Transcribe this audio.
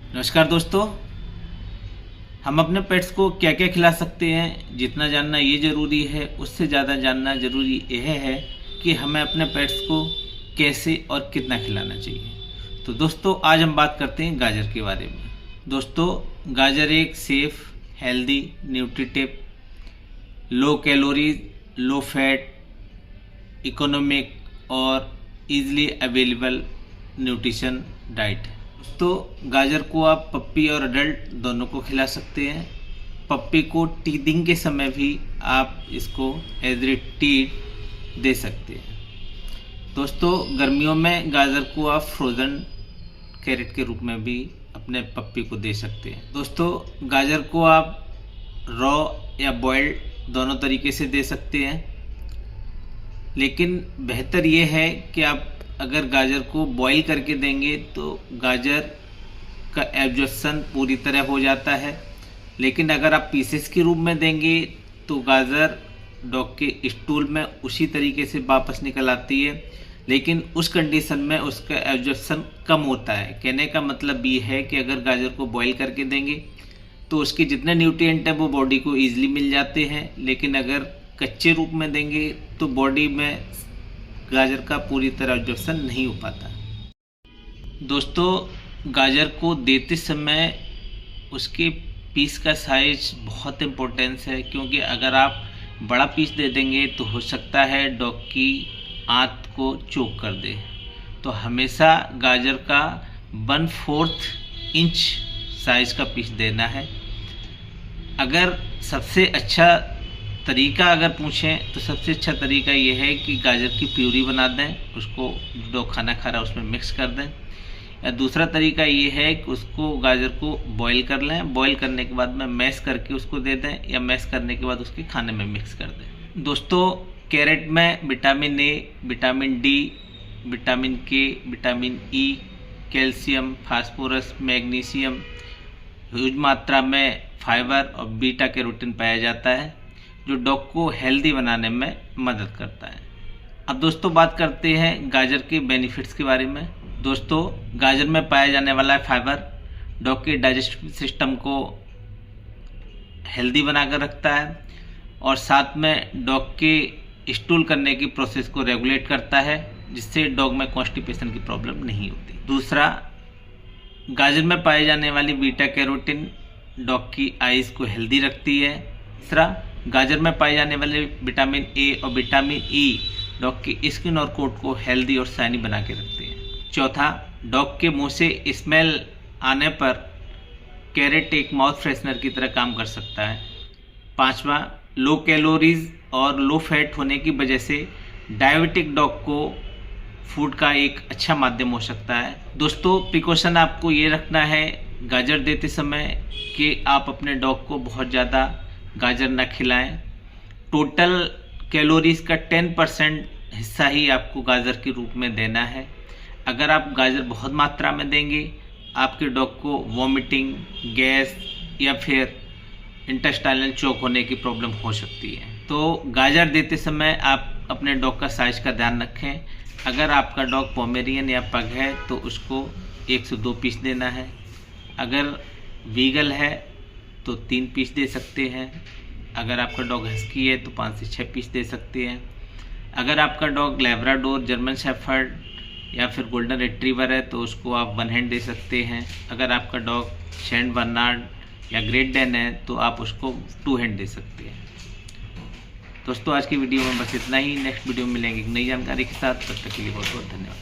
नमस्कार दोस्तों। हम अपने पेट्स को क्या क्या खिला सकते हैं, जितना जानना ये ज़रूरी है उससे ज़्यादा जानना ज़रूरी यह है कि हमें अपने पेट्स को कैसे और कितना खिलाना चाहिए। तो दोस्तों आज हम बात करते हैं गाजर के बारे में। दोस्तों गाजर एक safe, healthy, nutritive, low calories, low fat, economic और इजीली अवेलेबल न्यूट्रिशन डाइट है। तो गाजर को आप पप्पी और अडल्ट दोनों को खिला सकते हैं। पप्पी को टीदिंग के समय भी आप इसको एज ए टीड दे सकते हैं। दोस्तों गर्मियों में गाजर को आप फ्रोज़न कैरेट के रूप में भी अपने पप्पी को दे सकते हैं। दोस्तों गाजर को आप रॉ या बॉइल्ड दोनों तरीके से दे सकते हैं, लेकिन बेहतर ये है कि आप अगर गाजर को बॉईल करके देंगे तो गाजर का एब्जॉर्प्शन पूरी तरह हो जाता है। लेकिन अगर आप पीसेस के रूप में देंगे तो गाजर डॉग के स्टूल में उसी तरीके से वापस निकल आती है, लेकिन उस कंडीशन में उसका एब्जॉर्प्शन कम होता है। कहने का मतलब ये है कि अगर गाजर को बॉईल करके देंगे तो उसके जितने न्यूट्रिएंट हैं वो बॉडी को ईजिली मिल जाते हैं, लेकिन अगर कच्चे रूप में देंगे तो बॉडी में गाजर का पूरी तरह एब्जॉर्प्शन नहीं हो पाता। दोस्तों गाजर को देते समय उसके पीस का साइज बहुत इम्पोर्टेंस है, क्योंकि अगर आप बड़ा पीस दे देंगे तो हो सकता है डॉग की आंत को चोक कर दे। तो हमेशा गाजर का 1/4 इंच साइज का पीस देना है। अगर सबसे अच्छा तरीका अगर पूछें तो सबसे अच्छा तरीका ये है कि गाजर की प्यूरी बना दें, उसको डॉग खाना खा रहा है उसमें मिक्स कर दें। या दूसरा तरीका ये है कि उसको गाजर को बॉईल कर लें, बॉईल करने के बाद में मैश करके उसको दे दें, या मैश करने के बाद उसके खाने में मिक्स कर दें। दोस्तों कैरेट में vitamin A, vitamin D, vitamin K, vitamin E, calcium, phosphorus, magnesium, huge मात्रा में फाइबर और बीटा कैरोटीन पाया जाता है, जो डॉग को हेल्दी बनाने में मदद करता है। अब दोस्तों बात करते हैं गाजर के बेनिफिट्स के बारे में। दोस्तों गाजर में पाया जाने वाला फाइबर डॉग के डाइजेस्टिव सिस्टम को हेल्दी बनाकर रखता है, और साथ में डॉग के स्टूल करने की प्रोसेस को रेगुलेट करता है, जिससे डॉग में कॉन्स्टिपेशन की प्रॉब्लम नहीं होती। दूसरा, गाजर में पाए जाने वाली बीटा कैरोटीन डॉग की आइज़ को हेल्दी रखती है। तीसरा, गाजर में पाए जाने वाले विटामिन ए और विटामिन ई डॉग की स्किन और कोट को हेल्दी और शाइनी बना के रखते हैं। चौथा, डॉग के मुंह से स्मेल आने पर कैरेट एक माउथ फ्रेशनर की तरह काम कर सकता है। पांचवा, लो कैलोरीज और लो फैट होने की वजह से डायबिटिक डॉग को फूड का एक अच्छा माध्यम हो सकता है। दोस्तों प्रिकॉशन आपको ये रखना है गाजर देते समय कि आप अपने डॉग को बहुत ज़्यादा गाजर न खिलाएं। टोटल कैलोरीज का 10% हिस्सा ही आपको गाजर के रूप में देना है। अगर आप गाजर बहुत मात्रा में देंगे आपके डॉग को वॉमिटिंग, गैस या फिर इंटेस्टाइनल चोक होने की प्रॉब्लम हो सकती है। तो गाजर देते समय आप अपने डॉग का साइज का ध्यान रखें। अगर आपका डॉग पोमेरियन या पग है तो उसको 1 से 2 पीस देना है। अगर बीगल है तो 3 पीस दे सकते हैं। अगर आपका डॉग हस्की है तो 5 से 6 पीस दे सकते हैं। अगर आपका डॉग लैब्राडोर, जर्मन शेफर्ड या फिर गोल्डन रिट्रीवर है तो उसको आप 1 हैंड दे सकते हैं। अगर आपका डॉग सेंट बर्नार्ड या ग्रेट डेन है तो आप उसको 2 हैंड दे सकते हैं। दोस्तों आज की वीडियो में बस इतना ही। नेक्स्ट वीडियो में मिलेंगे एक नई जानकारी के साथ। तब तक के लिए बहुत बहुत धन्यवाद।